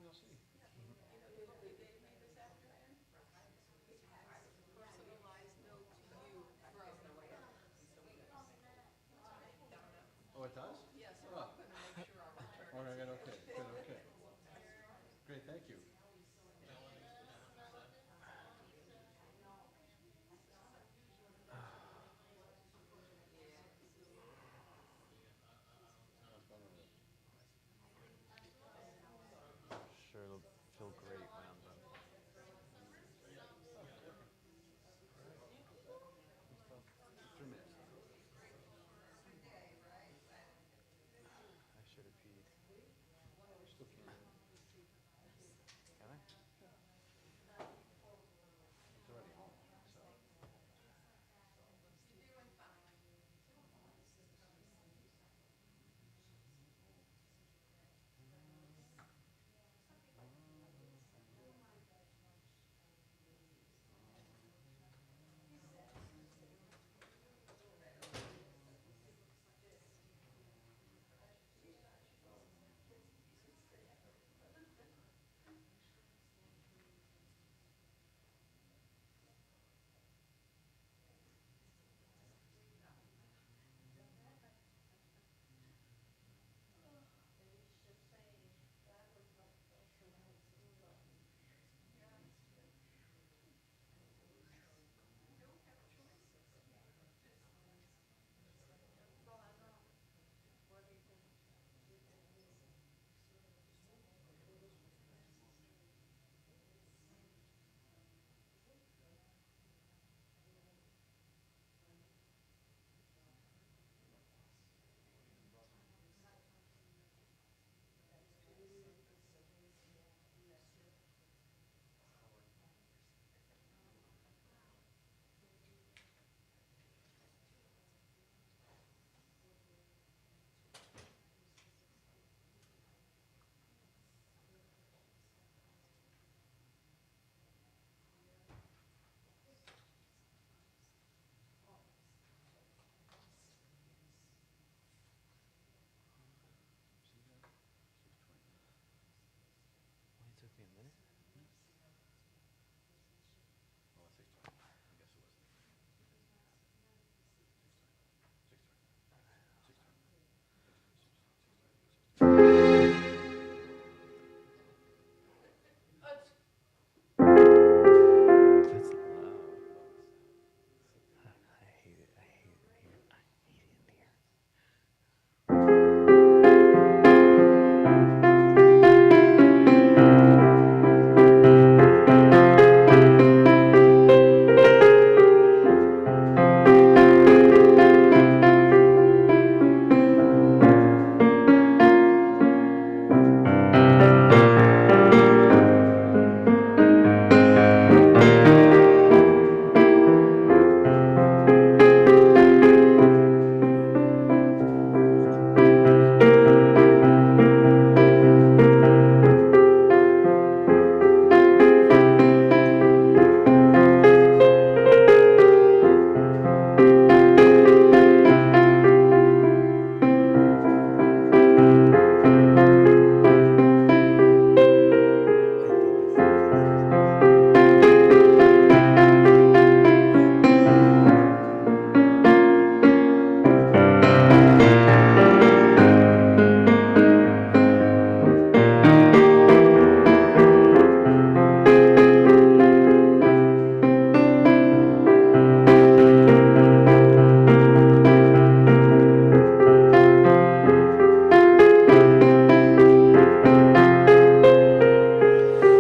you'll see. Oh, it does? Yes. Oh. Oh, okay, good, okay. Great, thank you. Sure, it'll feel great when I'm done. I should have peed. Still can. Can I? It's already home, so. Only took me a minute. Oh, 6:20. I guess it was. 6:20. That's loud. I hate it. I hate it here. I hate it in here.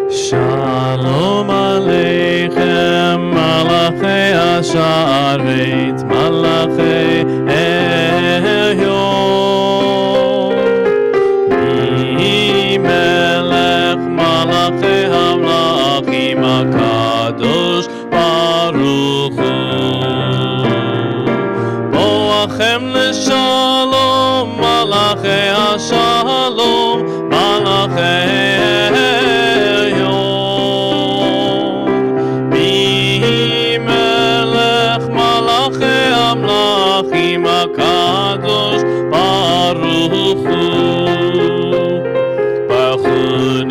Shalom Aleichem, Malachei Asharet, Malachei Elyon. Mi Melech Malachei Hamlachim HaKadosh Baruch Hu. Boachem Leshalom, Malachei Ashalom, Malachei Kadosh Baruch Hu, Baruch Hu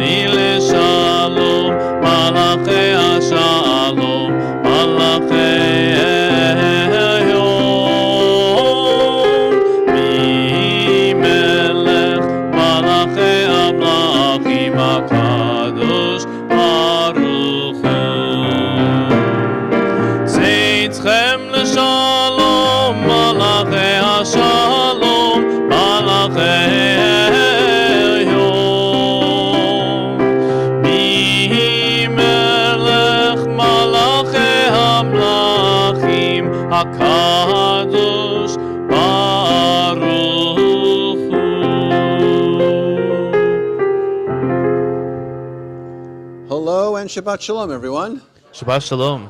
and Shabbat Shalom, everyone. Shabbat Shalom.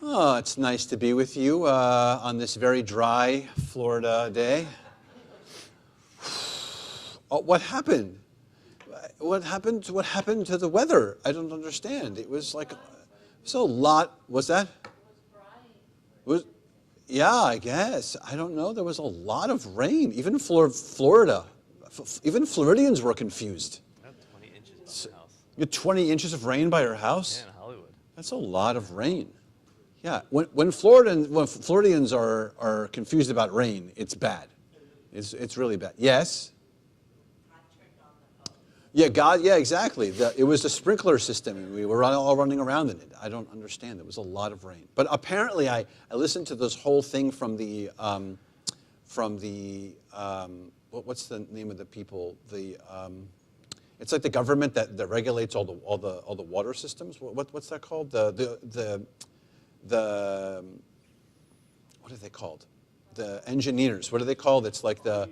Oh, it's nice to be with you on this very dry Florida day. Oh, what happened? What happened to the weather? I don't understand. It was like so lot. Was that? Yeah, I guess. I don't know. There was a lot of rain. Even Florida. Even Floridians were confused. I have 20 inches in my house. You had 20 inches of rain by your house? Yeah, in Hollywood. That's a lot of rain. Yeah, when Floridians are confused about rain, it's bad. It's really bad. Yes? Yeah, yeah, exactly. It was a sprinkler system, and we were all running around in it. I don't understand. There was a lot of rain. But apparently, I listened to this whole thing from the what's the name of the people? It's like the government that regulates all the water systems. What's that called? The what are they called? The engineers. What are they called? It's like what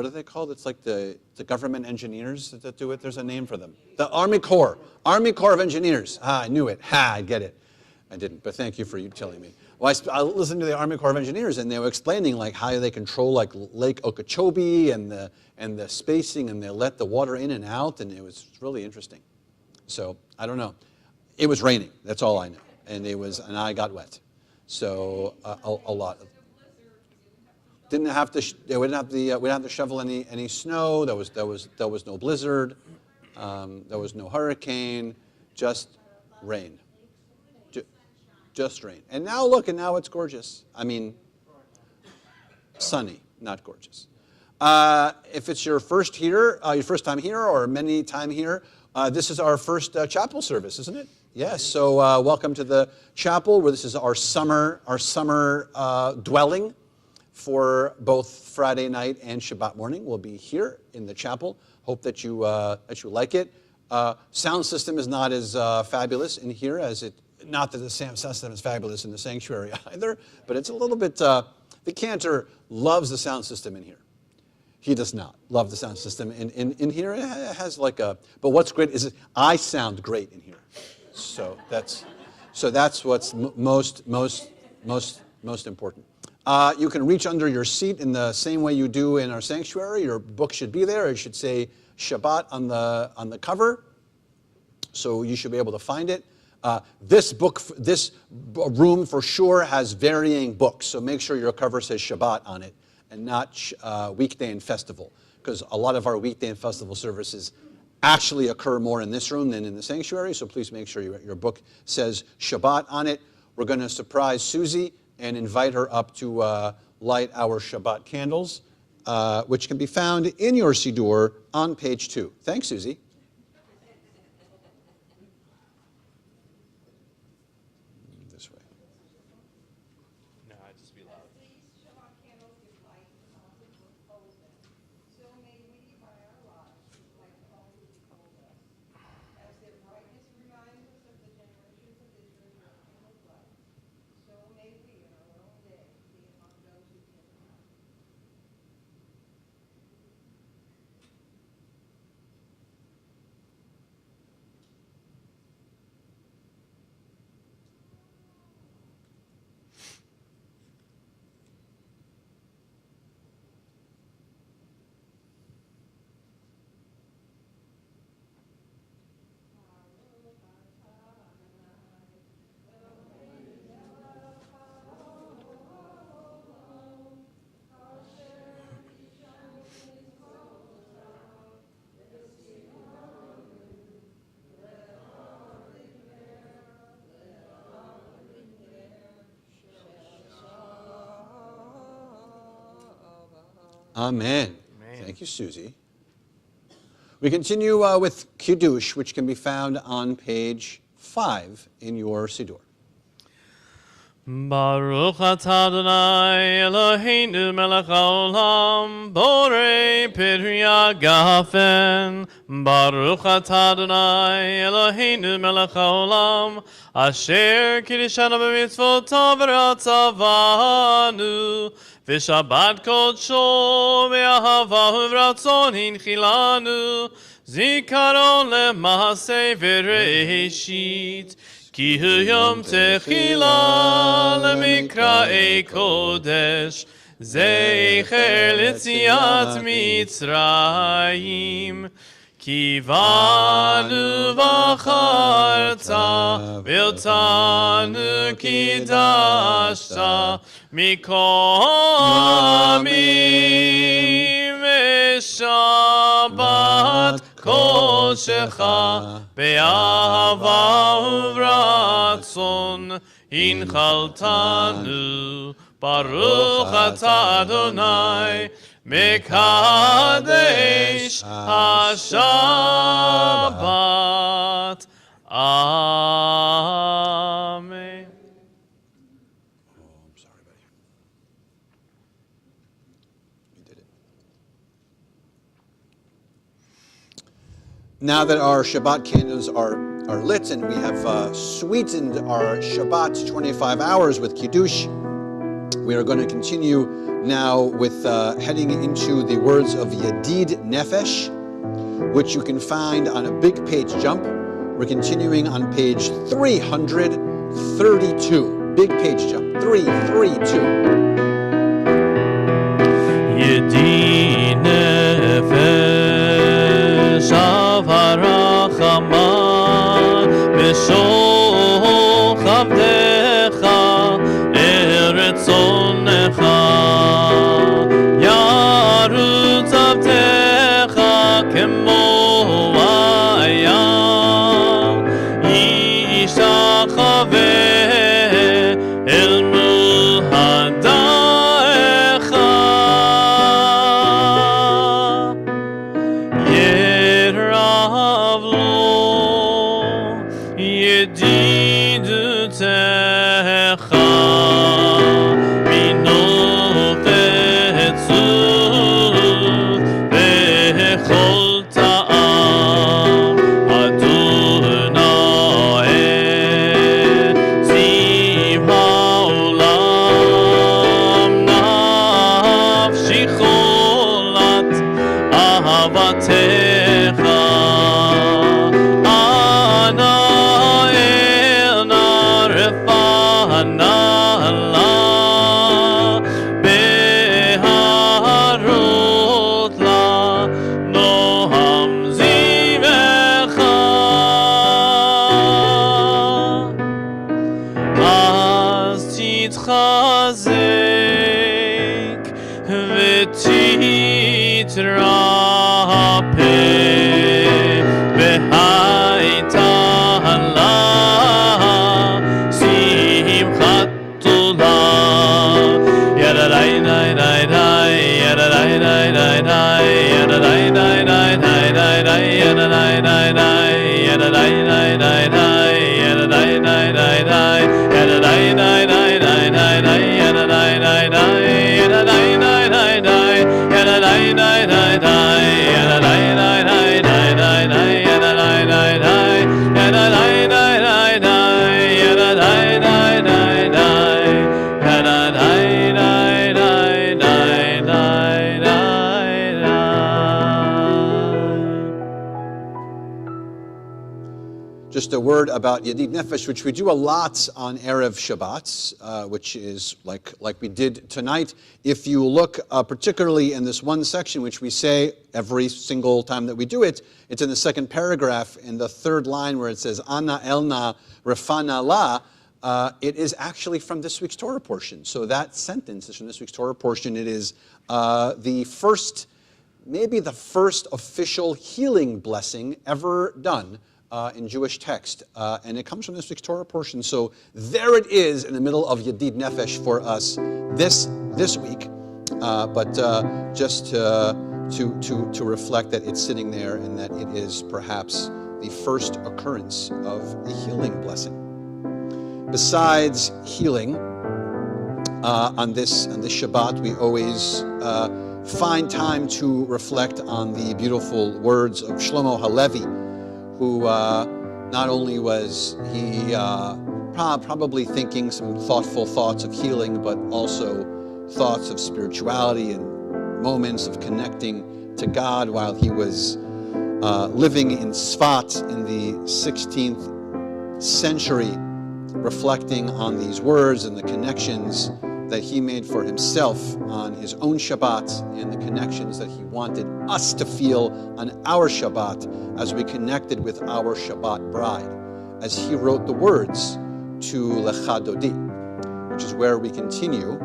are they called? It's like the government engineers that do it. There's a name for them. The Army Corps of Engineers. I knew it. I get it. I didn't, but thank you for you telling me. Well, I listened to the Army Corps of Engineers, and they were explaining like how they control like Lake Okeechobee and the spacing, and they let the water in and out, and it was really interesting. So I don't know. It was raining. That's all I know, and I got wet. So a lot. We didn't have to shovel any snow. There was no blizzard. There was no hurricane. Just rain. Just rain. And now look, and now it's gorgeous. I mean, sunny, not gorgeous. If it's your first time here, or many time here, this is our first chapel service, isn't it? Yes. So welcome to the chapel, where this is our summer dwelling for both Friday night and Shabbat morning. We'll be here in the chapel. Hope that you like it. Sound system is not as fabulous in here as it. Not that the sound system is fabulous in the sanctuary either, but it's a little bit. The cantor loves the sound system in here. He does not love the sound system in here. It has like a. But what's great is I sound great in here. So that's what's most important. You can reach under your seat in the same way you do in our sanctuary. Your book should be there. It should say Shabbat on the cover, so you should be able to find it. This room for sure has varying books, so make sure your cover says Shabbat on it and not weekday and festival, because a lot of our weekday and festival services actually occur more in this room than in the sanctuary, so please make sure your book says Shabbat on it. We're going to surprise Susie and invite her up to light our Shabbat candles, which can be found in your Siddur on page 2. Thanks, Susie. This way. No, I'd just be loud. Amen. Thank you, Susie. We continue with Kiddush, which can be found on page 5 in your Siddur. Baruch atah Adonai Eloheinu melech haolam borei peri hagafen. Baruch atah Adonai Eloheinu melech haolam asher kiddushanu b'mitzvotav v'ratzavanu v'shabbat kodsho be'ahava u'v'ratzon hinchilanu זיכרון למעשה וראשית, כי הוא יום תחילה למקראי קודש, זכר ליציאת מצרים. כי באנו בחרת ואותנו קידשת מכל עמים ושבת קודשך באהבה וברצון הנחלתנו. ברוך אתה אדוני מקדש השבת. Amen. I'm sorry, buddy. You did it. Now that our Shabbat candles are lit and we have sweetened our Shabbat 25 hours with Kiddush, we are going to continue now with heading into the words of Yedid Nefesh, which you can find on a big page jump. We're continuing on page 332. Big page jump. 332. Yedid Nefesh avarachama b'shol chavdecha eretzonecha yarut avtecha kemo hayam yishachave el mulhadaecha yerav lo yedidutecha Just a word about Yedid Nefesh, which we do a lot on Erev Shabbats, which is like we did tonight. If you look particularly in this one section, which we say every single time that we do it, it's in the second paragraph in the third line where it says, Ana elna refana la. It is actually from this week's Torah portion. So that sentence is from this week's Torah portion. It is maybe the first official healing blessing ever done in Jewish text, and it comes from this week's Torah portion. So there it is in the middle of Yedid Nefesh for us this week, but just to reflect that it's sitting there and that it is perhaps the first occurrence of a healing blessing. Besides healing, on this Shabbat, we always find time to reflect on the beautiful words of Shlomo Halevi, who not only was he probably thinking some thoughtful thoughts of healing, but also thoughts of spirituality and moments of connecting to God while he was living in Sfat in the 16th century, reflecting on these words and the connections that he made for himself on his own Shabbat and the connections that he wanted us to feel on our Shabbat as we connected with our Shabbat bride, as he wrote the words to Lecha Dodi, which is where we continue.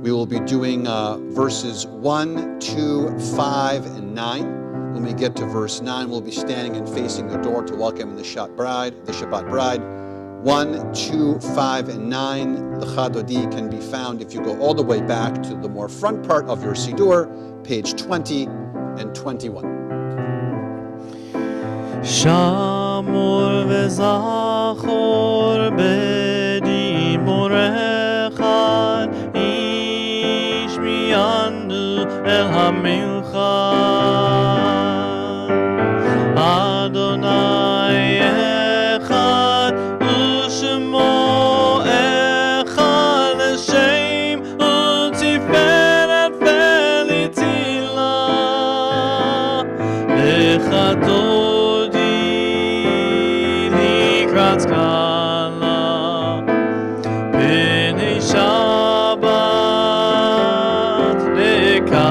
We will be doing verses 1, 2, 5, and 9. When we get to verse 9, we'll be standing and facing the door to welcome the Shabbat bride. 1, 2, 5, and 9, the Chadodi can be found if you go all the way back to the more front part of your Siddur, page 20 and 21. Shamor v'zachor b'diborecha ish miyandu el hamilcha Adonai echad u'shemo echad l'shem u'tiferet ve'litila l'chadodi likrat skala b'nei Shabbat lekabela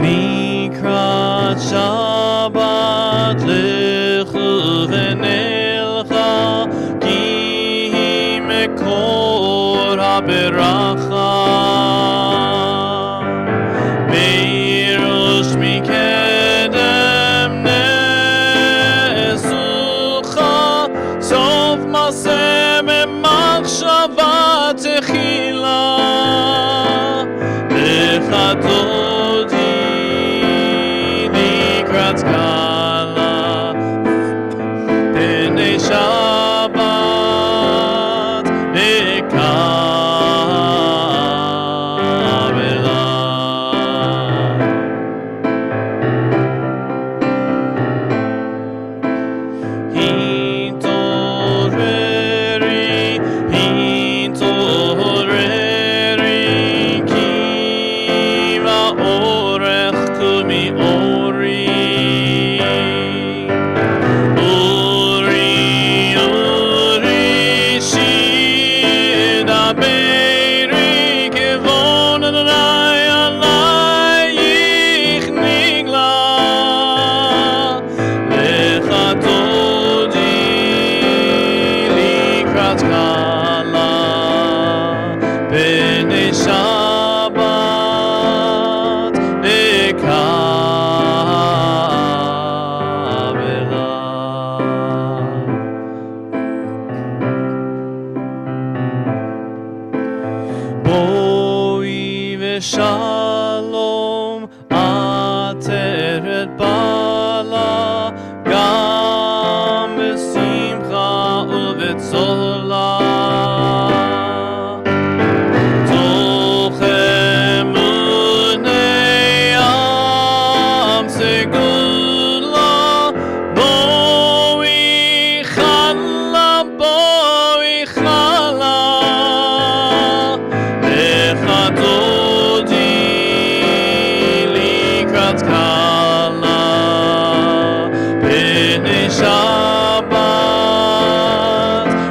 Likrat Shabbat lechu v'nelcha ki hi mekor ha'beracha Meirosh mikedem ne'esucha sof maseh memachshava techila Lechadodi likrat skala b'nei Shabbat lekabela Hintoreri ki va'orech kumi ori shidaberi kevon Adonai alayich nigla Lechadodi likrat skala b'nei Shabbat lekabela Boi v'shalom ateret bala gam b'simcha u'v'tzola toch emunei am segula boi chala Lechadodi likrat skala b'nei Shabbat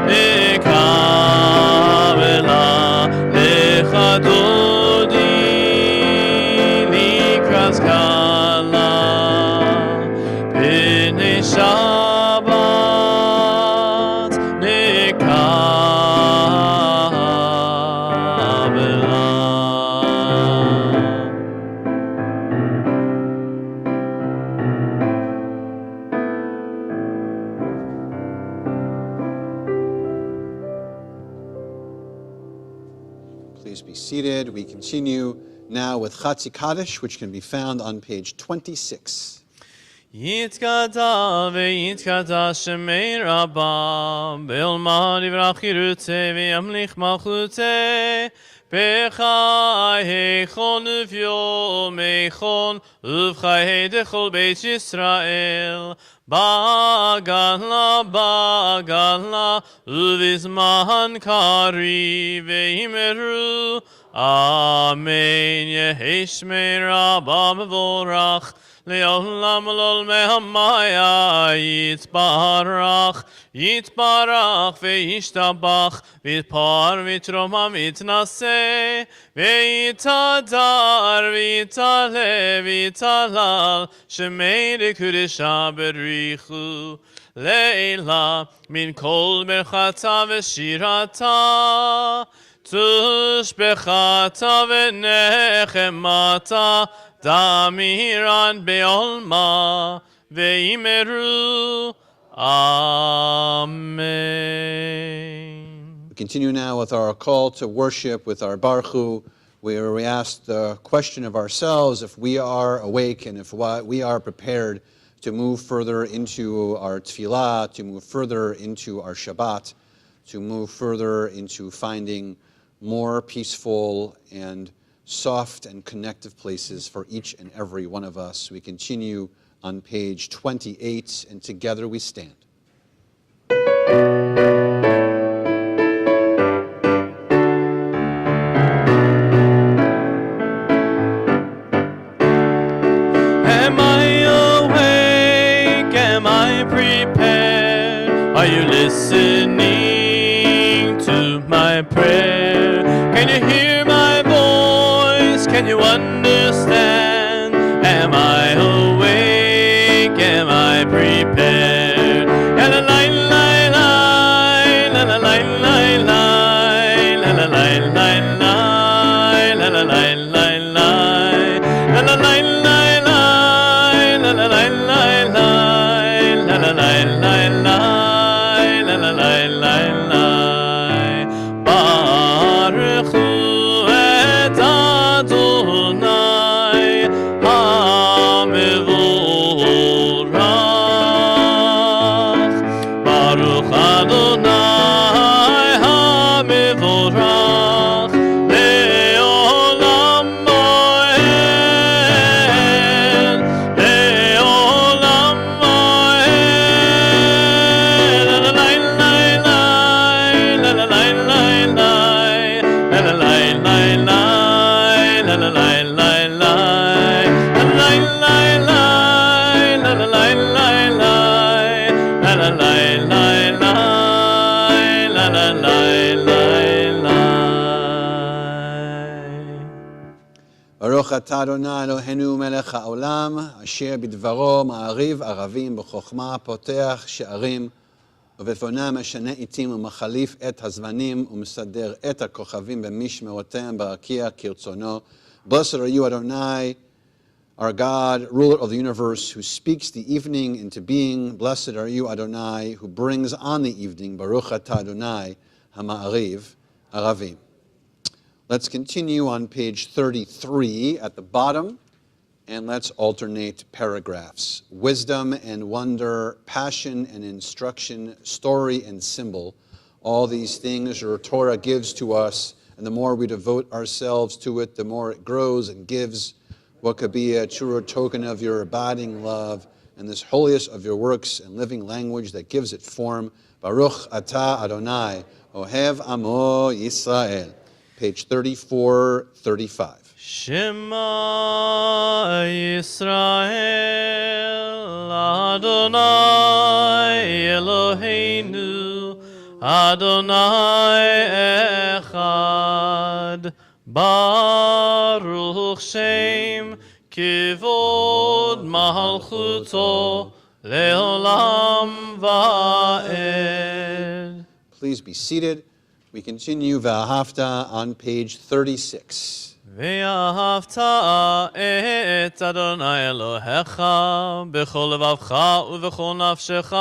lekabela Lechadodi likrat skala b'nei Shabbat lekabela Please be seated. We continue now with Chatzi Kaddish, which can be found on page 26. Yitkata veyitkata shemei rabba Be'olma divrach yirutze ve'yamlich malchute בחייכון וביומייכון ובחיי דכל בית ישראל בגלה בגלה ובזמן קריב ויאמרו אמן יהי שמי רבה מבורך לעולם לעולמי המאיה יתברך יתברך וישתבח ויתפאר ויתרומם ויתנשא ויתהדר ויתעלה ויתהלל שמי לקודשה בריחו לילה מן כל ברכתה ושירתה תושבחתה ונחמתה דמירן בעולמה ואמרו Amen. We continue now with our call to worship with our Baruch Hu, where we ask the question of ourselves if we are awake and if we are prepared to move further into our tefillah, to move further into our Shabbat, to move further into finding more peaceful and soft and connective places for each and every one of us. We continue on page 28, and together we stand. Am I awake? Am I prepared? Are you listening to my prayer? Can you hear my voice? Can you understand? Am I awake? Am I prepared? La la la la la la la la la la la la la la la la la Baruch atah Adonai Eloheinu melech haolam, asher bidvaro ma'ariv arabim b'chokhmah poteach she'arim, ובפונה משנה עתים ומחליף את הזמנים ומסדר את הכוכבים במשמרותיהם ברקיע כרצונו. Blessed are you, Adonai, our God, ruler of the universe, who speaks the evening into being. Blessed are you, Adonai, who brings on the evening. Baruch atah Adonai hama'ariv aravim. Let's continue on page 33 at the bottom, and let's alternate paragraphs. Wisdom and wonder, passion and instruction, story and symbol, all these things your Torah gives to us, and the more we devote ourselves to it, the more it grows and gives what could be a truer token of your abiding love and this holiest of your works and living language that gives it form. Baruch atah Adonai, ohev amo Yisrael. Page 34, 35. Shema Yisrael Adonai Eloheinu Adonai Echad Baruch Shem Kivod Malchuto Leolam Va'ed. Please be seated. We continue V'ahavta on page 36. ואהבת את אדוני אלוהיך בכל לבבך ובכל נפשך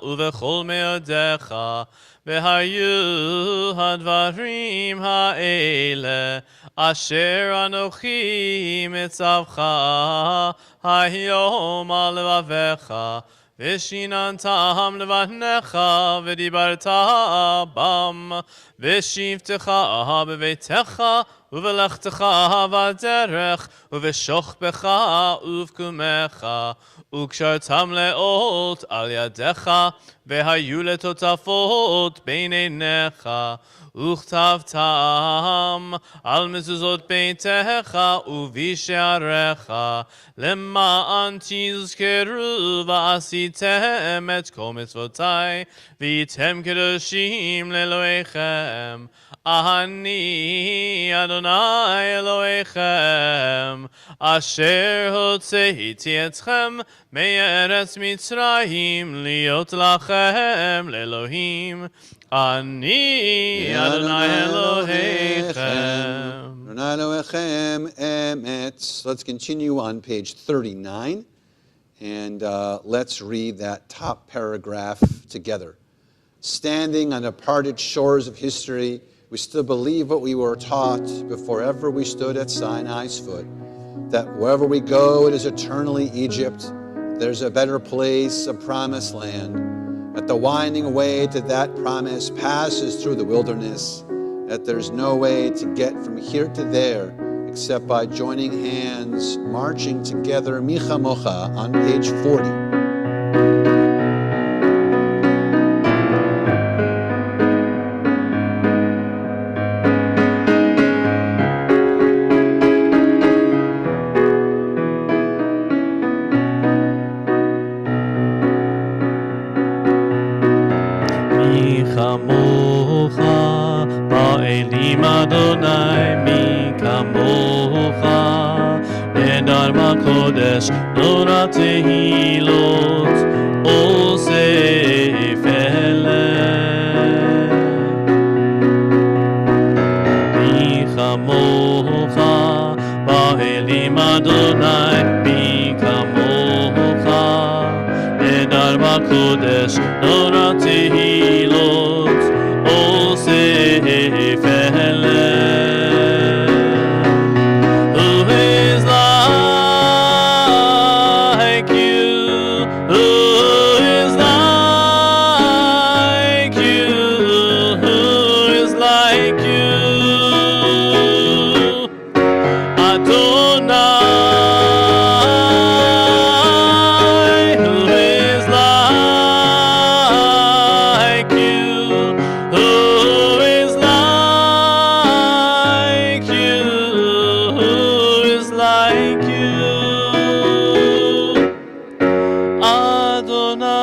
ובכל מאודיך והיו הדברים האלה אשר אנוכי מצווך היום על לבביך ושיננתם לבניך ודיברת בם ושבתך בביתך ובלכתך בדרך ובשוכבך ובקומך וקשרתם לאות על ידיך והיו לטוטפות בין עיניך וכתבתם על מזוזות ביתך ובשעריך למען תזכרו ועשיתם את כל מצוותי והייתם קדושים לאלוהיכם אני אדוני אלוהיכם אשר הוצאתי אתכם מארץ מצרים להיות לכם לאלוהים אני אדוני אלוהיכם. Adonai Elohechem emet. Let's continue on page 39, and let's read that top paragraph together. Standing on the parted shores of history, we still believe what we were taught before ever we stood at Sinai's foot, that wherever we go, it is eternally Egypt. There's a better place, a promised land. That the winding way to that promise passes through the wilderness, that there's no way to get from here to there except by joining hands, marching together, Micha Mocha, on page 40. Elim Adonai mi kamocha Nedar Kodesh Nora Tehilot Osef Eleh Mi kamocha Elim Adonai mi kamocha Nedar Kodesh Nora Tehilot Osef Who is like you? Who is like you? Who is like you? Adonai. Who is like you? Who is like you? Who is like you? Adonai.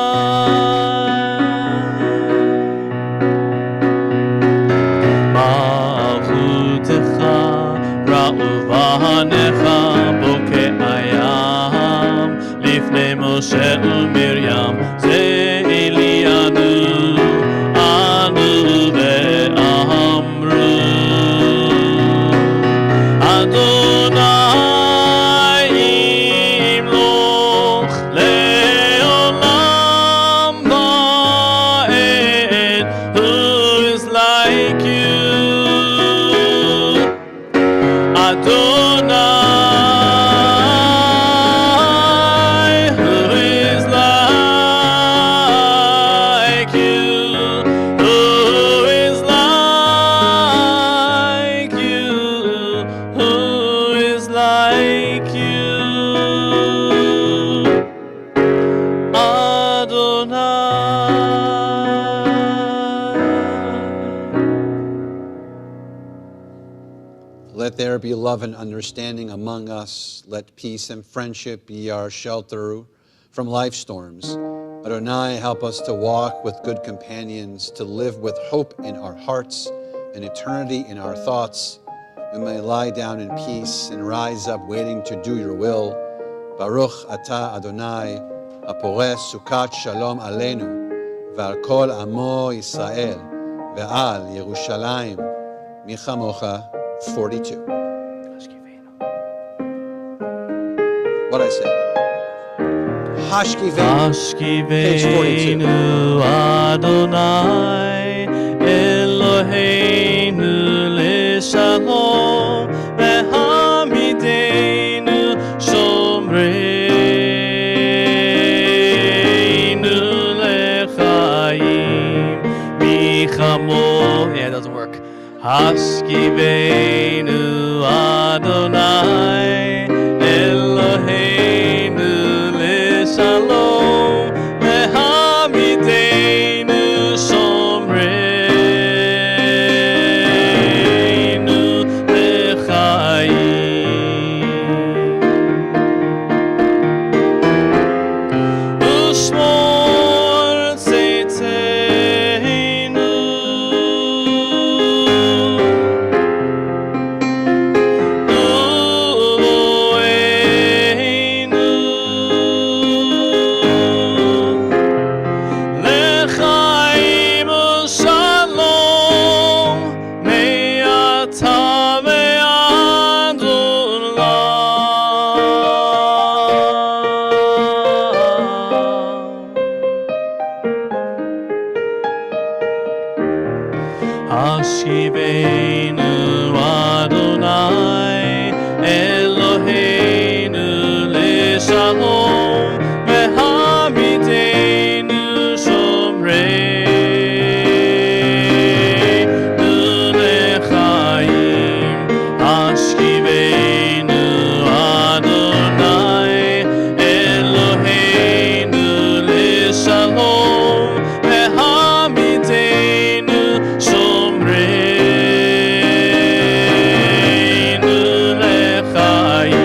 Malchutecha ra'uvanecha bokeh ayam lifnei Moshe u'Miriam ze Elianu anu ve'amru Adonai imloch le'olam va'ed. Who is like you? Adonai. Who is like you? Who is like you? Who is like you? Let there be love and understanding among us. Let peace and friendship be our shelter from life storms. Adonai, help us to walk with good companions, to live with hope in our hearts and eternity in our thoughts. We may lie down in peace and rise up waiting to do your will. Baruch atah Adonai, הפורש סוכת שלום עלינו ועל כל עמו ישראל ועל ירושלים. מיכה מוחה 42. What I say? Hashkivenu Adonai Eloheinu leshalom vehamidenu shomrei Hashkivenu Adonai Eloheinu L'Shalom Ve'hamidenu Shomreinu L'Chaim Ushmor Tzeiteinu Uloheinu L'chaim Shalom Me'ata ve'ad olam Hashivenu Adonai Eloheinu L'Shalom Ve'hamidenu Shomreinu L'Chaim Hashivenu Adonai Eloheinu L'Shalom Ve'hamidenu Shomreinu L'Chaim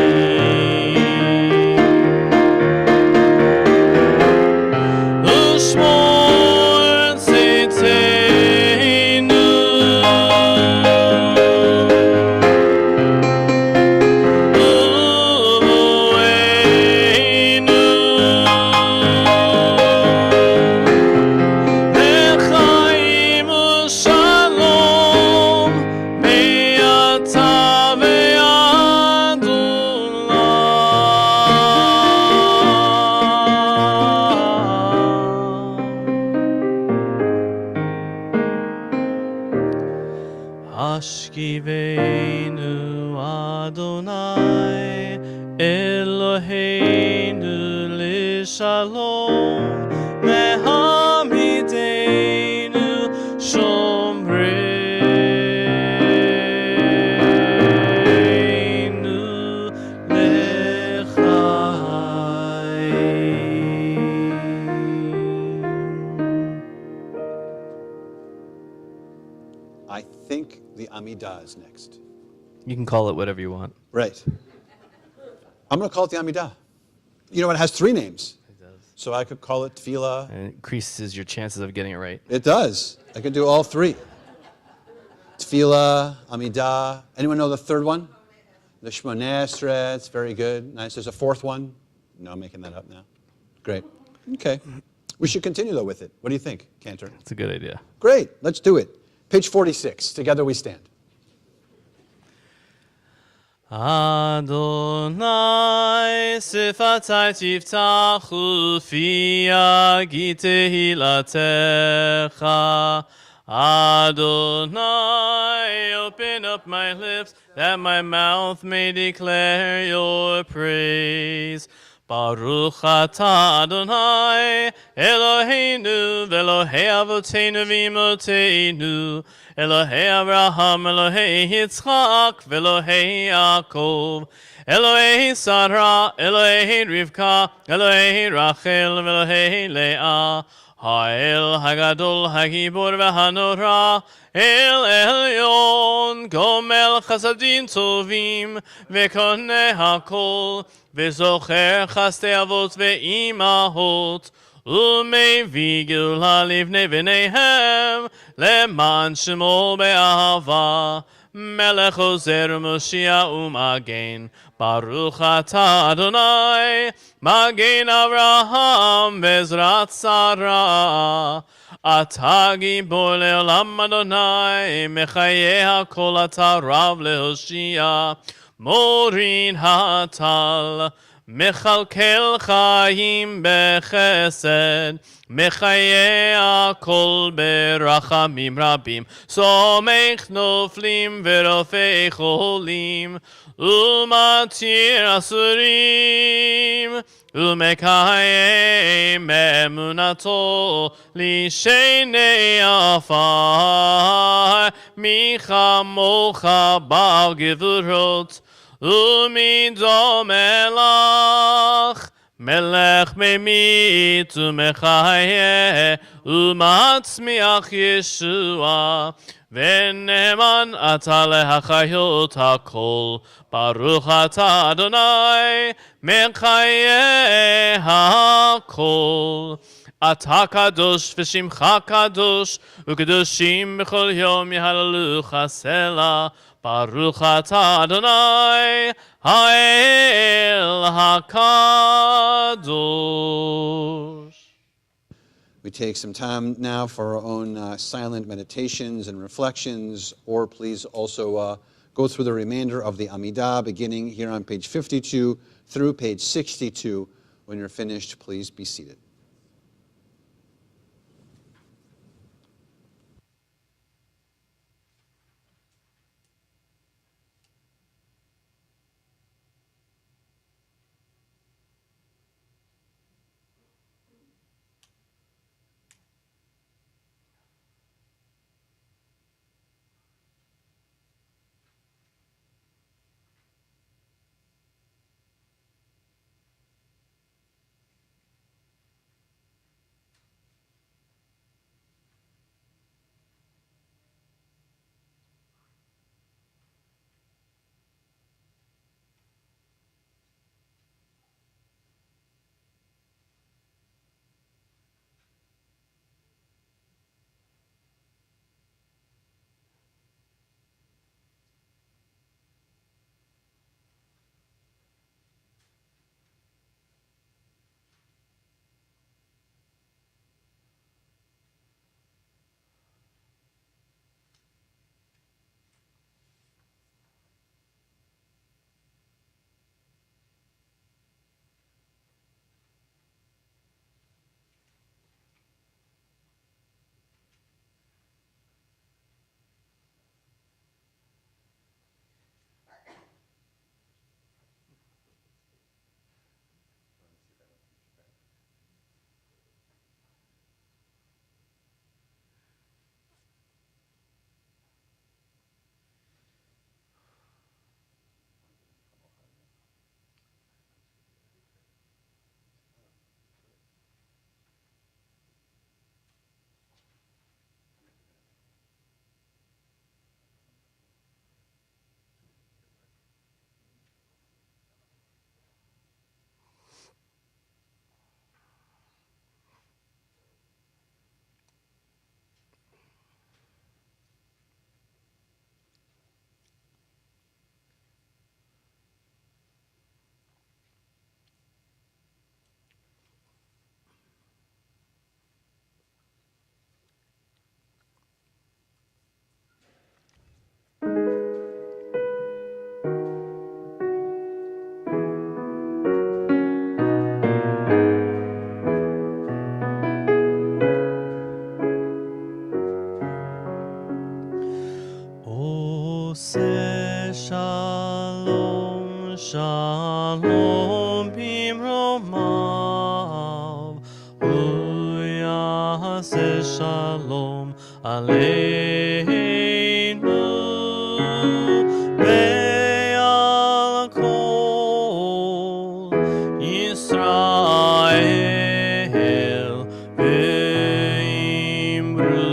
Ushmor Tzeiteinu Uloheinu L'chaim Shalom Me'ata ve'ad olam Hashkivenu Adonai Eloheinu L'Shalom Ve'hamidenu Shomreinu L'Chaim. I think the Amidah is next. You can call it whatever you want. Right. I'm going to call it the Amidah. You know, it has three names. It does. So I could call it Tefillah. And it increases your chances of getting it right. It does. I could do all three. Tefillah, Amidah. Anyone know the third one? The Shmoneh Esrei. It's very good. Nice. There's a fourth one. No, I'm making that up now. Great. Okay. We should continue, though, with it. What do you think, Cantor? It's a good idea. Great. Let's do it. Page 46. Together we stand. Adonai sifatai tiftachu fi yagi tehilatecha. Adonai, open up my lips that my mouth may declare your praise. Baruch atah Adonai, Eloheinu, v'Elohei avoteinu v'imoteinu, Elohei Abraham, Elohei Yitzchak, v'Elohei Yaakov, Elohei Sarah, Elohei Rivka, Elohei Rachel, v'Elohei Leah, Ha'el Hagadol Hagibor v'Hanora, El Elyon, Gomel Chasadim Tovim, v'Koneh Hakol, v'Zocher Chastei Avot v'Imahot, U'mevii Geula livnei v'neihem, Leman Shemo be'ahava, Melech Ozer Moshiach u'Magen, Baruch atah Adonai, Magen Avraham v'Ezrat Sarah, Atah Gibor le'olam Adonai, Mechayeh HaKol atah Rav le'Hoshia, Morin Hatal, מכלכל חיים בחסד, מחיי הכל ברחמים רבים, סומך נופלים ורופא חולים, ומתיר אסורים, ומקיים אמונתו לשני עפר, מי כמוך בעל גבורות, ומידו מלך, מלך ממית ומחיה, ומצמיח ישוע, ונאמן אתה להחיות הכל, ברוך אתה אדוני, מחיה הכל. אתה קדוש ושמך קדוש, וקדושים בכל יום יהללוך סלה. ברוך אתה אדוני, האל הקדוש. We take some time now for our own silent meditations and reflections, or please also go through the remainder of the Amidah, beginning here on page 52 through page 62. When you're finished, please be seated. Shalom, shalom, bimromav, uyase shalom aleinu, ve'al kol Yisrael, ve'imru,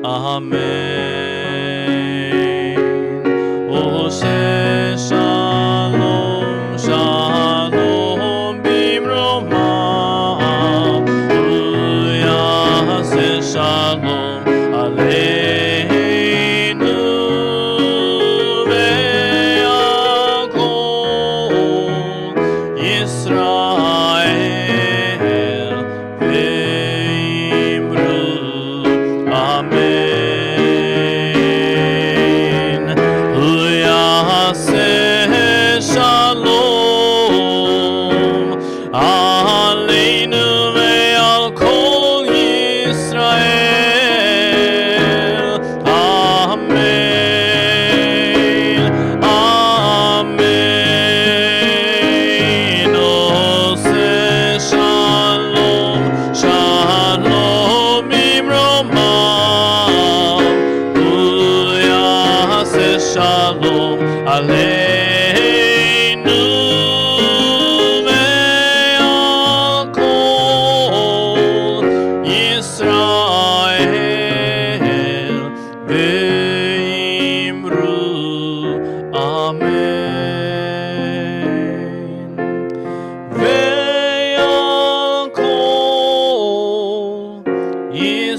amen. Shalom, shalom, bimromav, uyase shalom aleinu.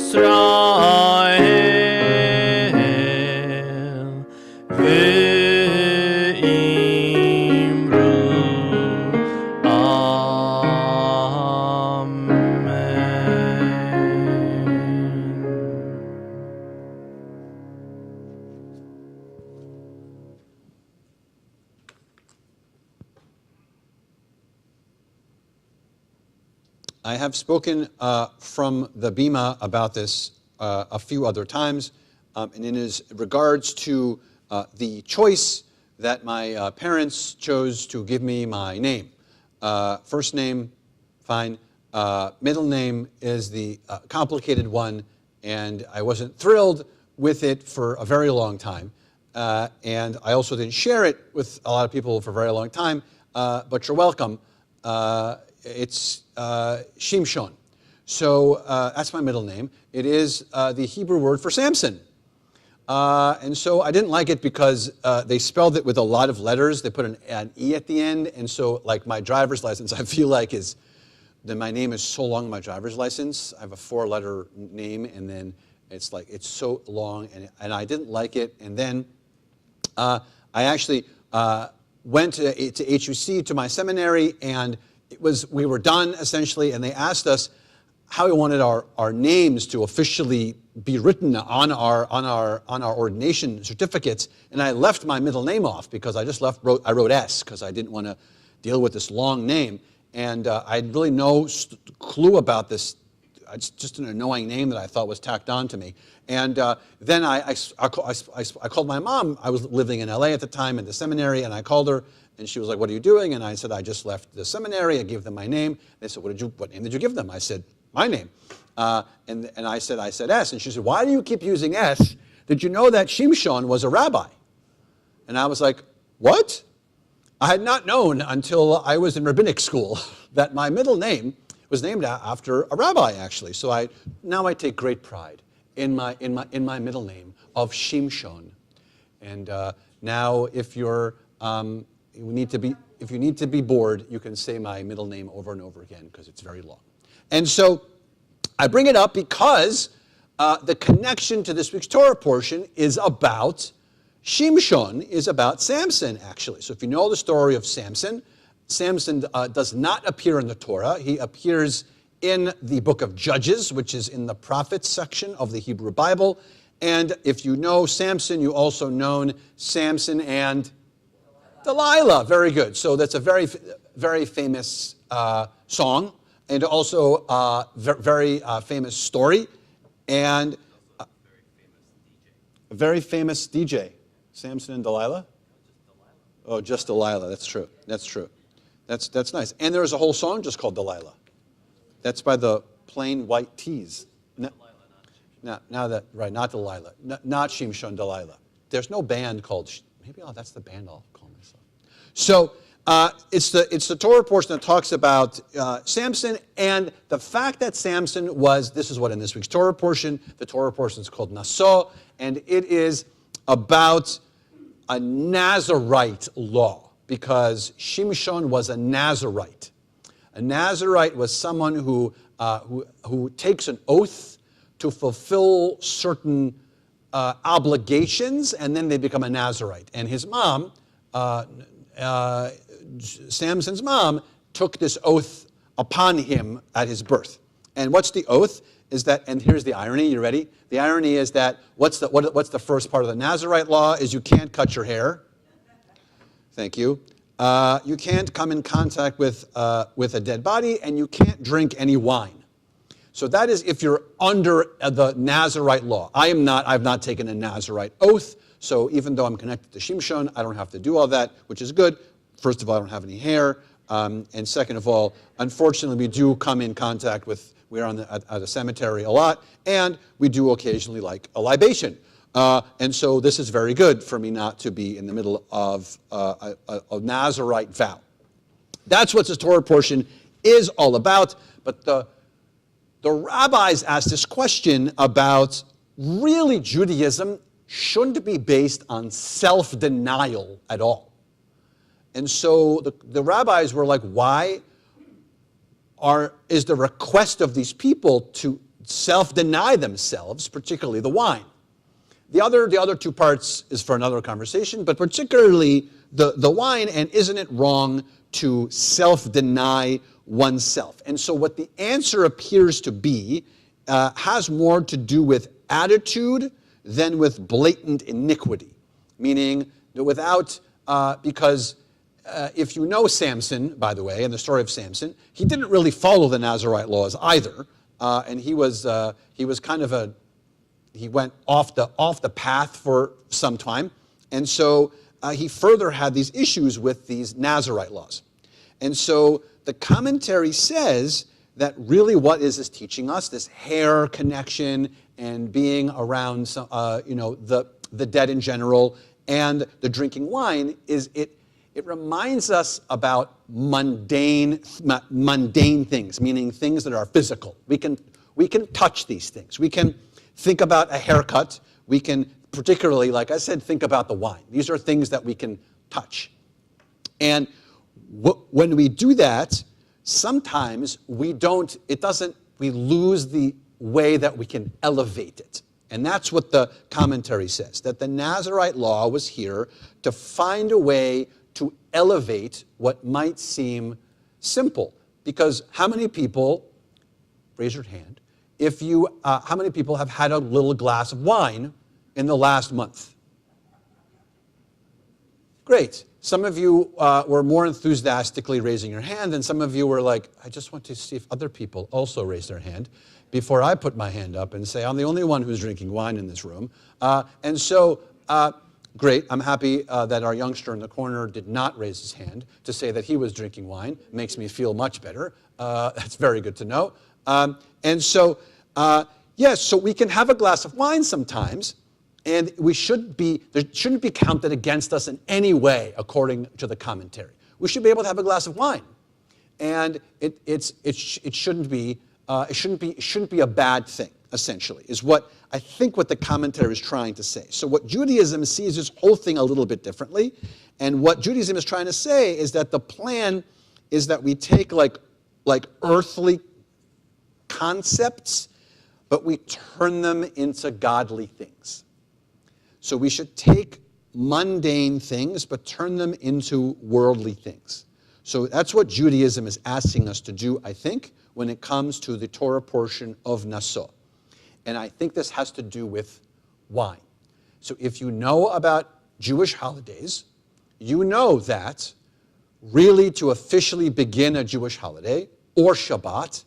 Yisrael ve'imru I have spoken from the Bima about this a few other times, and in regards to the choice that my parents chose to give me my name. First name, fine. Middle name is the complicated one, and I wasn't thrilled with it for a very long time. And I also didn't share it with a lot of people for a very long time, but you're welcome. It's Shimshon. So that's my middle name. It is the Hebrew word for Samson. And so I didn't like it because they spelled it with a lot of letters. They put an E at the end. And so like my driver's license, I feel like my name is so long on my driver's license. I have a 4-letter name, and then it's like, it's so long, and I didn't like it. And then I actually went to HUC, to my seminary, and we were done essentially, and they asked us how we wanted our names to officially be written on our ordination certificates, and I left my middle name off because I wrote S because I didn't want to deal with this long name, and I had really no clue about this. It's just an annoying name that I thought was tacked on to me. And then I called my mom. I was living in LA at the time in the seminary, and I called her, and she was like, "What are you doing?" And I said, "I just left the seminary." I gave them my name. They said, "What name did you give them?" I said, "My name." And I said S. And she said, "Why do you keep using S? Did you know that Shimshon was a rabbi?" And I was like, "What?" I had not known until I was in rabbinic school that my middle name was named after a rabbi, actually. So now I take great pride in my middle name of Shimshon. And now, if you need to be bored, you can say my middle name over and over again because it's very long. And so I bring it up because the connection to this week's Torah portion is about Shimshon, is about Samson, actually. So if you know the story of Samson, Samson does not appear in the Torah. He appears in the book of Judges, which is in the prophets section of the Hebrew Bible. And if you know Samson, you also know Samson and Delilah. Very good. So that's a very, very famous song, and also a very famous story, and a very famous DJ. Samson and Delilah? Oh, just Delilah. That's true. That's true. That's nice. And there's a whole song just called Delilah. That's by the Plain White Tees. Not Delilah. Not Shimshon, Delilah. There's no band called, that's the band I'll call myself. So it's the Torah portion that talks about Samson, and the fact that Samson this is what in this week's Torah portion, the Torah portion is called Naso, and it is about a Nazirite law, because Shimshon was a Nazirite. A Nazirite was someone who takes an oath to fulfill certain obligations, and then they become a Nazirite. And his mom, Samson's mom, took this oath upon him at his birth. And what's the oath? Is that, and here's the irony, you ready? The irony is that, what's the first part of the Nazirite law? Is you can't cut your hair. Thank you. You can't come in contact with a dead body, and you can't drink any wine. So that is if you're under the Nazirite law. I've not taken a Nazirite oath, so even though I'm connected to Shimshon, I don't have to do all that, which is good. First of all, I don't have any hair. And second of all, unfortunately, we do come in contact with, we're at a cemetery a lot, and we do occasionally like a libation. And so this is very good for me not to be in the middle of a Nazirite vow. That's what this Torah portion is all about. But the rabbis asked this question about, really, Judaism shouldn't be based on self-denial at all. And so the rabbis were like, why is the request of these people to self-deny themselves, particularly the wine. The other two parts is for another conversation, but particularly the wine, and isn't it wrong to self-deny oneself? And so what the answer appears to be has more to do with attitude than with blatant iniquity. Meaning, without, because if you know Samson, by the way, and the story of Samson, he didn't really follow the Nazirite laws either. And he was kind of he went off the path for some time. And so he further had these issues with these Nazirite laws. And so the commentary says that really what is this teaching us? This hair connection and being around the dead in general and the drinking wine is it reminds us about mundane things, meaning things that are physical. We can touch these things. We can think about a haircut. We can particularly, like I said, think about the wine. These are things that we can touch. And when we do that, sometimes we lose the way that we can elevate it. And that's what the commentary says, that the Nazirite law was here to find a way to elevate what might seem simple. Because how many people, raise your hand, how many people have had a little glass of wine in the last month? Great. Some of you were more enthusiastically raising your hand, and some of you were like, I just want to see if other people also raise their hand before I put my hand up and say, I'm the only one who's drinking wine in this room. Great. I'm happy that our youngster in the corner did not raise his hand to say that he was drinking wine. Makes me feel much better. That's very good to know. Yes, so we can have a glass of wine sometimes, and there shouldn't be counted against us in any way, according to the commentary. We should be able to have a glass of wine, and it shouldn't be a bad thing. Essentially, is what I think what the commentary is trying to say. So what Judaism sees this whole thing a little bit differently, and what Judaism is trying to say is that the plan is that we take like earthly concepts, but we turn them into godly things. So we should take mundane things, but turn them into worldly things. So that's what Judaism is asking us to do, I think, when it comes to the Torah portion of Naso. And I think this has to do with wine. So if you know about Jewish holidays, you know that really to officially begin a Jewish holiday, or Shabbat,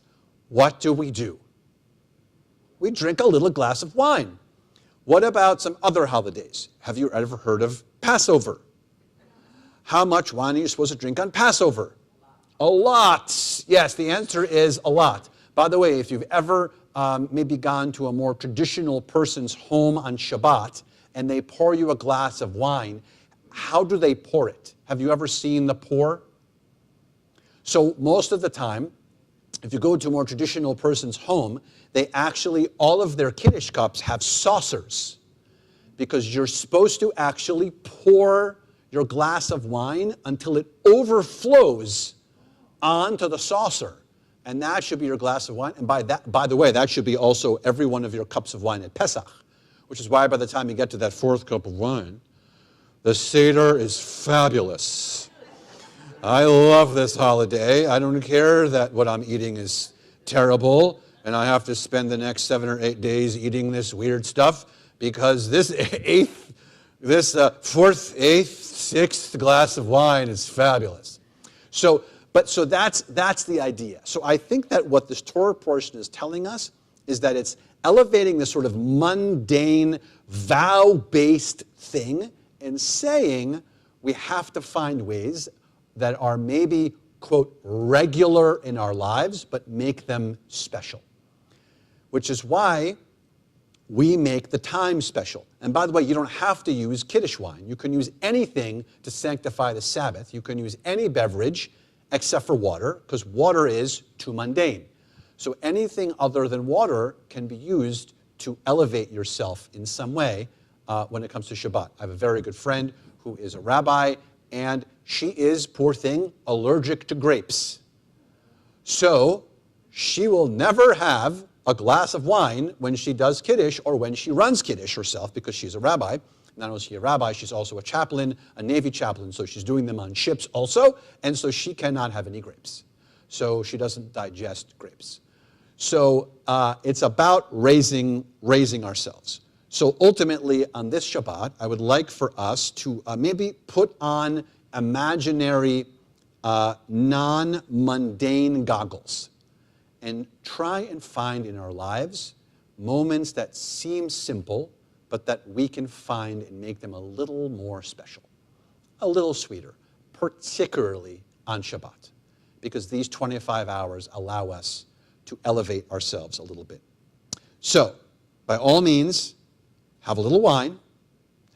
what do? We drink a little glass of wine. What about some other holidays? Have you ever heard of Passover? How much wine are you supposed to drink on Passover? A lot. Yes, the answer is a lot. By the way, if you've ever maybe gone to a more traditional person's home on Shabbat and they pour you a glass of wine, how do they pour it? Have you ever seen the pour? So most of the time, if you go to a more traditional person's home, they actually, all of their Kiddush cups have saucers because you're supposed to actually pour your glass of wine until it overflows onto the saucer. And that should be your glass of wine. And by the way, that should be also every one of your cups of wine at Pesach, which is why by the time you get to that fourth cup of wine, the Seder is fabulous. I love this holiday. I don't care that what I'm eating is terrible, and I have to spend the next 7 or 8 days eating this weird stuff, because this fourth, eighth, sixth glass of wine is fabulous. So that's the idea. So I think that what this Torah portion is telling us is that it's elevating this sort of mundane, vow-based thing and saying we have to find ways that are maybe, quote, regular in our lives, but make them special. Which is why we make the time special. And by the way, you don't have to use Kiddush wine. You can use anything to sanctify the Sabbath. You can use any beverage except for water, because water is too mundane. So anything other than water can be used to elevate yourself in some way when it comes to Shabbat. I have a very good friend who is a rabbi, and she is, poor thing, allergic to grapes. So she will never have a glass of wine when she does Kiddush or when she runs Kiddush herself, because she's a rabbi. Not only is she a rabbi, she's also a chaplain, a Navy chaplain, so she's doing them on ships also, and so she cannot have any grapes. So she doesn't digest grapes. So it's about raising ourselves. So ultimately, on this Shabbat, I would like for us to maybe put on imaginary, non-mundane goggles and try and find in our lives moments that seem simple, but that we can find and make them a little more special, a little sweeter, particularly on Shabbat, because these 25 hours allow us to elevate ourselves a little bit. So, by all means, have a little wine,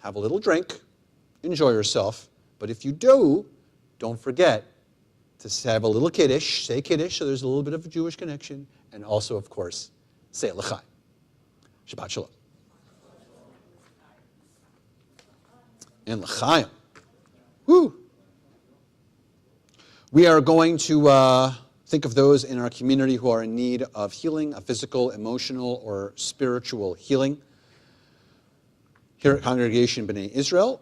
have a little drink, enjoy yourself, but if you do, don't forget to have a little Kiddush, say Kiddush, so there's a little bit of a Jewish connection, and also, of course, say L'chaim. Shabbat Shalom. And L'chaim. Woo! We are going to think of those in our community who are in need of healing, a physical, emotional, or spiritual healing. Here at Congregation B'nai Israel,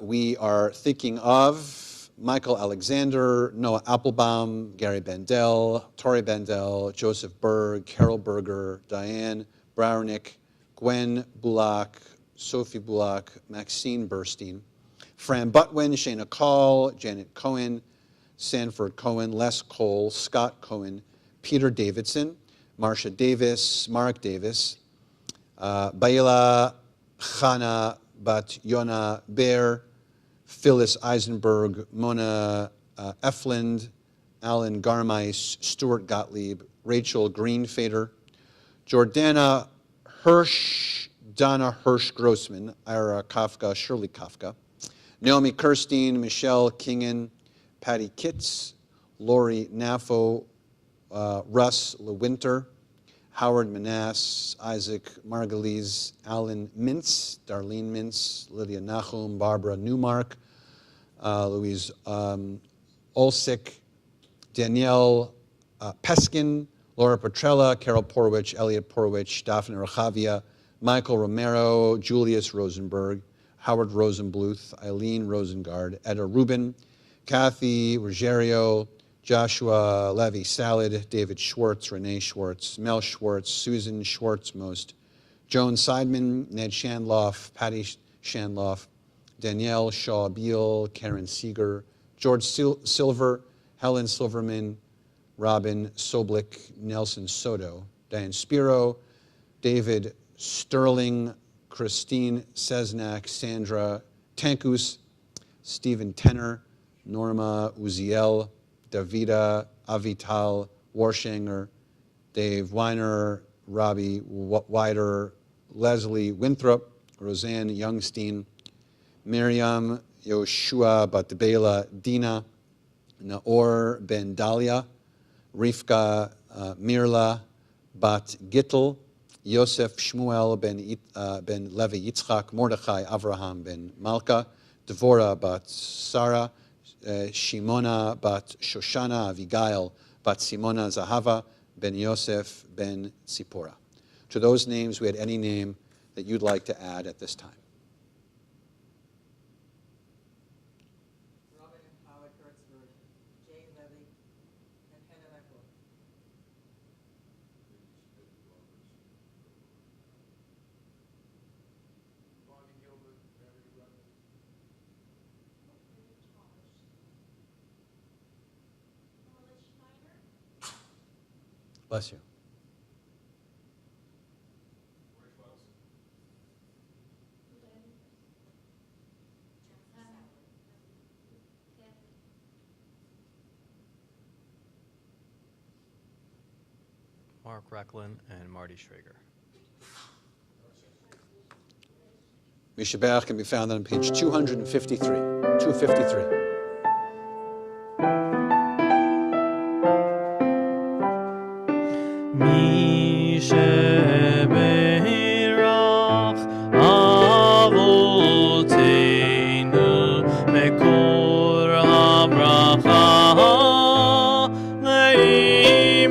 we are thinking of Michael Alexander, Noah Applebaum, Gary Bendel, Tori Bendel, Joseph Berg, Carol Berger, Diane Browernick, Gwen Bullock, Sophie Bullock, Maxine Burstein, Fran Butwin, Shana Call, Janet Cohen, Sanford Cohen, Les Cole, Scott Cohen, Peter Davidson, Marcia Davis, Mark Davis, Baila Chana Bat Yona Bear, Phyllis Eisenberg, Mona Eflind, Alan Garmeis, Stuart Gottlieb, Rachel Greenfader, Jordana Hirsch, Donna Hirsch Grossman, Ira Kafka, Shirley Kafka, Naomi Kirstein, Michelle Kingen, Patty Kitts, Lori Naffo, Russ LeWinter, Howard Manass, Isaac Margulies, Alan Mintz, Darlene Mintz, Lydia Nachum, Barbara Newmark, Louise Olsick, Danielle Peskin, Laura Petrella, Carol Porwich, Elliot Porwich, Daphne Rechavia, Michael Romero, Julius Rosenberg, Howard Rosenbluth, Eileen Rosengard, Etta Rubin, Kathy Ruggiero, Joshua Levy Salad, David Schwartz, Renee Schwartz, Mel Schwartz, Susan Schwartzmost, Joan Seidman, Ned Shandloff, Patty Shandloff, Danielle Shaw Beal, Karen Seeger, George Silver, Helen Silverman, Robin Soblick, Nelson Soto, Diane Spiro, David Sterling, Christine Sesnak, Sandra Tankus, Stephen Tenner, Norma Uziel, Davida Avital Warshanger, Dave Weiner, Robbie Wider, Leslie Winthrop, Roseanne Youngstein, Miriam Yoshua Batbela Dina, Naor Ben Dalia, Rivka Mirla Bat Gittel, Yosef Shmuel ben Levi Yitzchak, Mordechai Avraham ben Malka, Devorah Bat Sarah, Shimona Bat Shoshana, Avigail Bat Simona Zahava, Ben Yosef Ben Tzipora. To those names, we had any name that you'd like to add at this time. Robin and Howard Kurtzberg, Jane Levy, and Hannah Eckler. Bonnie Gilbert, Mary Rutland. Bless you. Mark Recklin and Marty Schrager. Mishabach can be found on page 253. 253. Mi sheberach avoteinu mekor habracha leimotenu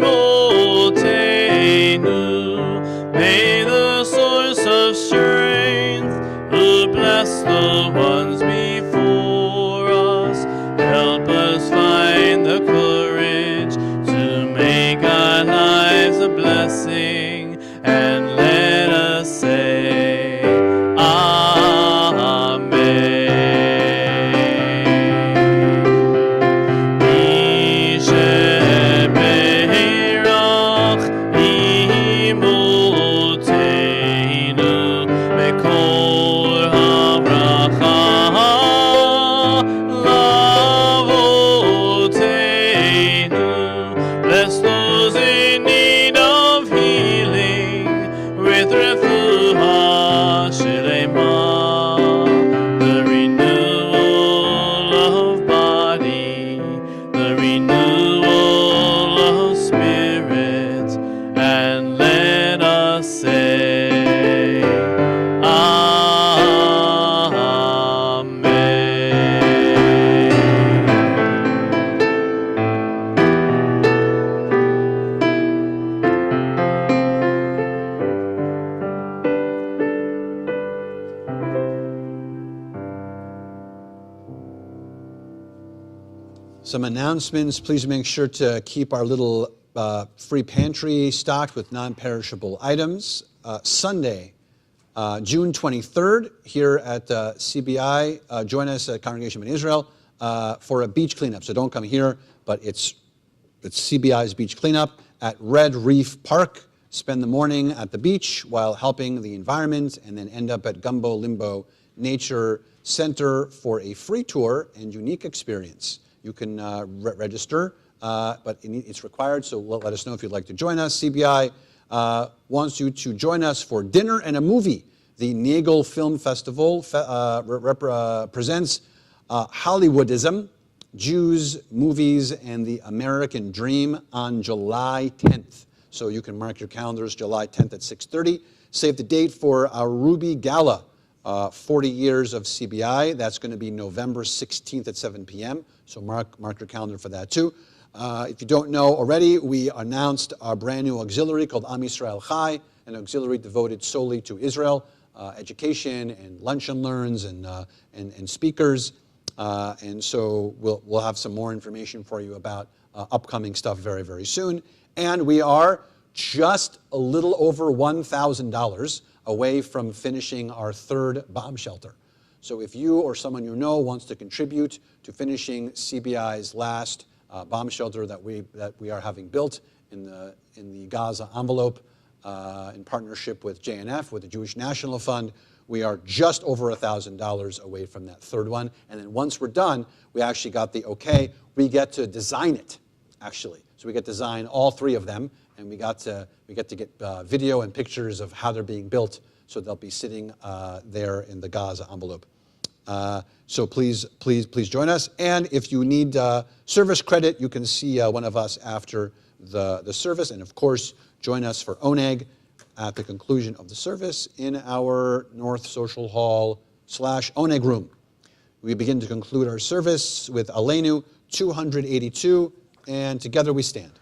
May the source of strength, who bless the ones before us, help us find the courage to make our lives a blessing, and let us say, Amen. Yisheberach imotenu bekol habracha lavotenu. Bless those in need of healing with refuah shelema, the renewal of body, the renewal of spirit, and let us say, Some announcements. Please make sure to keep our little free pantry stocked with non-perishable items. Sunday, June 23rd, here at CBI. Join us at Congregation in Israel for a beach cleanup. So don't come here, but it's CBI's beach cleanup at Red Reef Park. Spend the morning at the beach while helping the environment, and then end up at Gumbo Limbo Nature Center for a free tour and unique experience. You can register, but it's required, so let us know if you'd like to join us. CBI wants you to join us for dinner and a movie. The Nagel Film Festival presents Hollywoodism, Jews, Movies, and the American Dream on July 10th. So you can mark your calendars, July 10th at 6:30. Save the date for our Ruby Gala, 40 years of CBI. That's going to be November 16th at 7 p.m. So mark your calendar for that too. If you don't know already, we announced our brand new auxiliary called Am Yisrael Chai, an auxiliary devoted solely to Israel, education and lunch and learns and speakers. And so we'll have some more information for you about upcoming stuff very, very soon. And we are just a little over $1,000 away from finishing our third bomb shelter. So if you or someone you know wants to contribute to finishing CBI's last bomb shelter that we are having built in the Gaza envelope in partnership with JNF, with the Jewish National Fund, we are just over $1,000 away from that third one. And then once we're done, we actually got the okay. We get to design it, actually. So we get to design all three of them, and we get to get video and pictures of how they're being built. So they'll be sitting there in the Gaza envelope. So please join us. And if you need service credit, you can see one of us after the service. And of course, join us for Oneg at the conclusion of the service in our North Social Hall /Oneg room. We begin to conclude our service with Aleinu 282, and together we stand.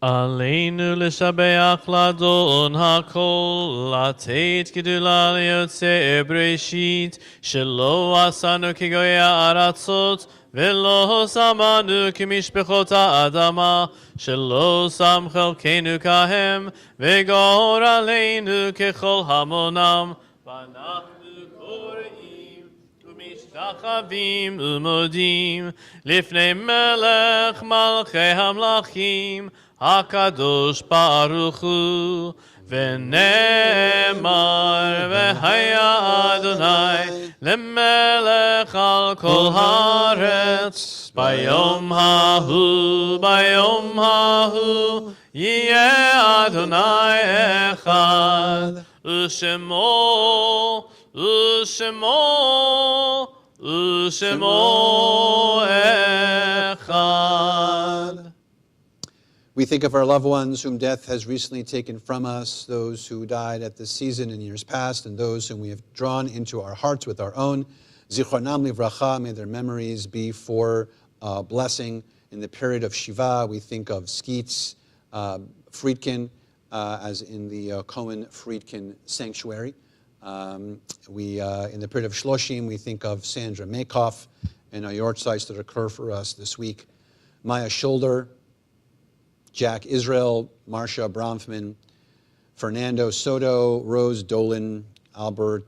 עלינו לשבח לאדון הכל, לתת גדולה ליוצא בראשית, שלא עשנו כגויי הארצות, ולא שמנו כמשפחות האדמה, שלא שם חלקנו כהם, וגור עלינו ככל המונם, ואנחנו קוראים ומשתחווים ומודים, לפני מלך מלכי המלכים, הקדוש ברוך הוא, ונאמר והיה אדוני למלך על כל הארץ, ביום ההוא יהיה אדוני אחד, ושמו אחד. We think of our loved ones whom death has recently taken from us, those who died at this season in years past, and those whom we have drawn into our hearts with our own. Zichronam livracha, may their memories be for blessing. In the period of Shiva, we think of Skeets, Friedkin, as in the Cohen-Friedkin Sanctuary. In the period of Shloshim, we think of Sandra Makoff and our yortzites that occur for us this week. Maya Shoulder, Jack Israel, Marcia Bronfman, Fernando Soto, Rose Dolan, Albert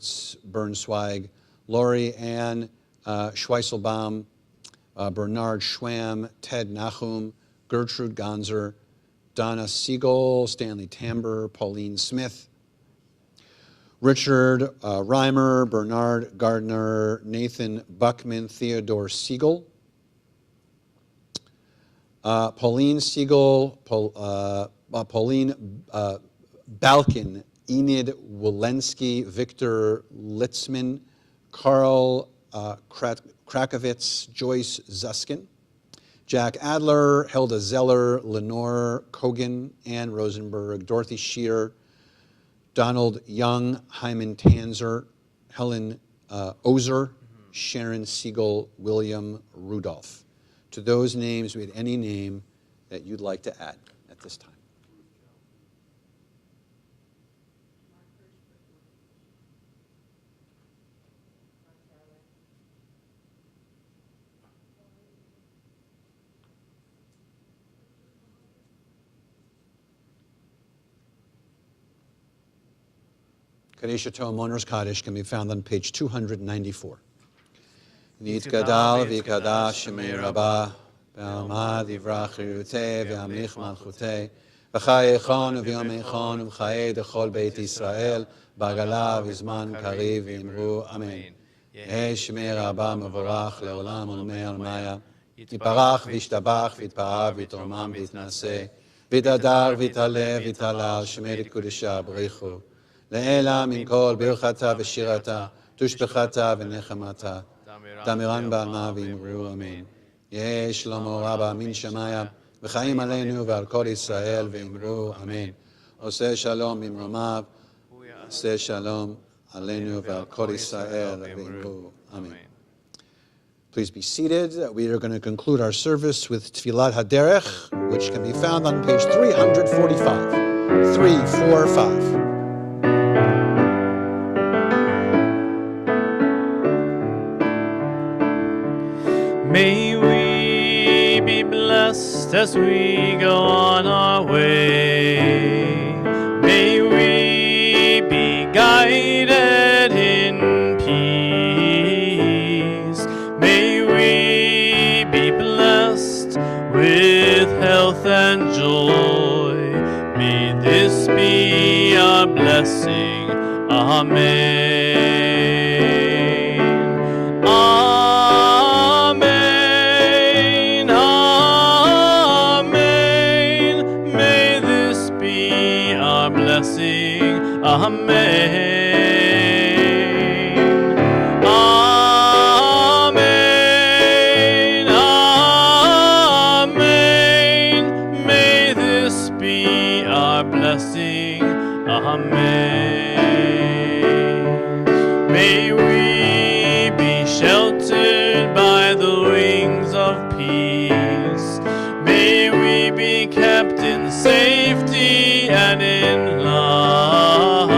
Bernzweig, Lori Ann Schweisselbaum, Bernard Schwamm, Ted Nachum, Gertrude Gonzer, Donna Siegel, Stanley Tamber, Pauline Smith, Richard Reimer, Bernard Gardner, Nathan Buckman, Theodore Siegel, Pauline Siegel, Pauline Balkin, Enid Walensky, Victor Litzman, Carl Krakovitz, Joyce Zuskin, Jack Adler, Hilda Zeller, Lenore Kogan, Ann Rosenberg, Dorothy Shear, Donald Young, Hyman Tanzer, Helen Ozer, Sharon Siegel, William Rudolph. To those names, we had any name that you'd like to add at this time. Kaddish Tov Moner's Kaddish can be found on page 294. Nitgadal v'ikadash shemei rabbah, ve'almad yivrach chirutei ve'amlich malchutei, v'chayechon v'yomechon v'chayei dechol beit Yisrael, b'agala v'zman kariv v'imru amen. Yehei shemei rabbah mevorach le'olam olmei almaya, yiparach v'yishtabach v'yitpa'av v'yitromam v'yitnaseh, v'yitadar v'yitaleh v'yitalal shemei kudesha b'richu. Le'ela min kol birchata v'shirata, tushbechata v'nechamata, damiran ba'alma v'imru amen. Yeh shlomo rabba min shamaya, v'chaim aleinu v'al kol Yisrael v'imru amen. Oseh shalom imromav, oseh shalom aleinu v'al kol Yisrael v'imru amen. Please be seated. We are going to conclude our service with Tfilat HaDerech, which can be found on page 345. 345. May we be blessed as we go on our way. May we be guided in peace. May we be blessed with health and joy. May this be our blessing. Amen. Amen. Amen. Amen. May this be our blessing. Amen. May we be sheltered by the wings of peace. May we be kept in safety and in love.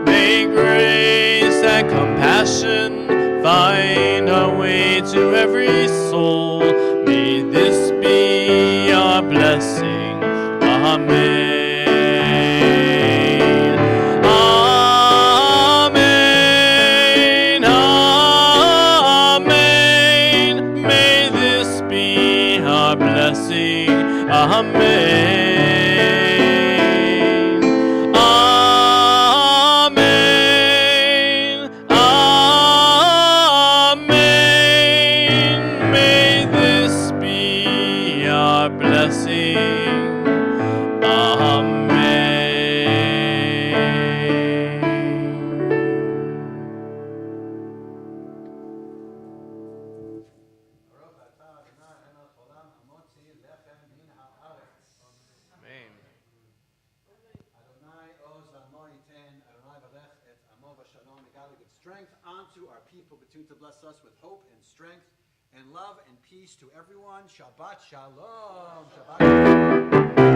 May grace and compassion find our way to every soul. May this be our blessing. Amen. Amen. Amen. May this be our blessing. Amen. Strength onto our people, continue to bless us with hope and strength and love and peace to everyone. Shabbat shalom. Shabbat shalom.